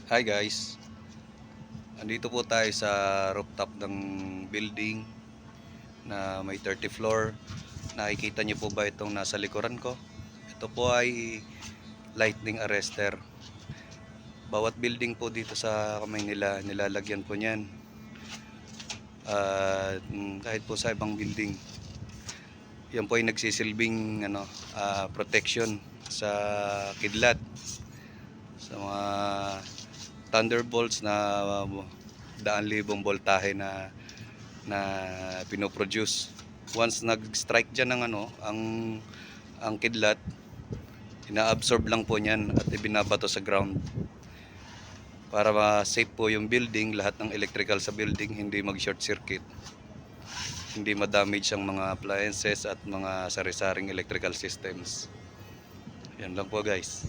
Hi guys, andito po tayo sa rooftop ng building na may 30 floor. Nakikita niyo po ba itong nasa likuran ko? Ito po ay lightning arrester. Bawat building po dito sa Maynila nilalagyan po niyan. Kahit po sa ibang building. Yan po ay nagsisilbing protection sa kidlat, sa mga thunderbolts na daan libong voltahe na pinoproduce. Once nag-strike diyan ng ang kidlat, ina-absorb lang po niyan at ibinabato sa ground para ma-safe po yung building, lahat ng electrical sa building hindi mag-short circuit, hindi ma-damage ang mga appliances at mga sari-saring electrical systems. Yan lang po guys.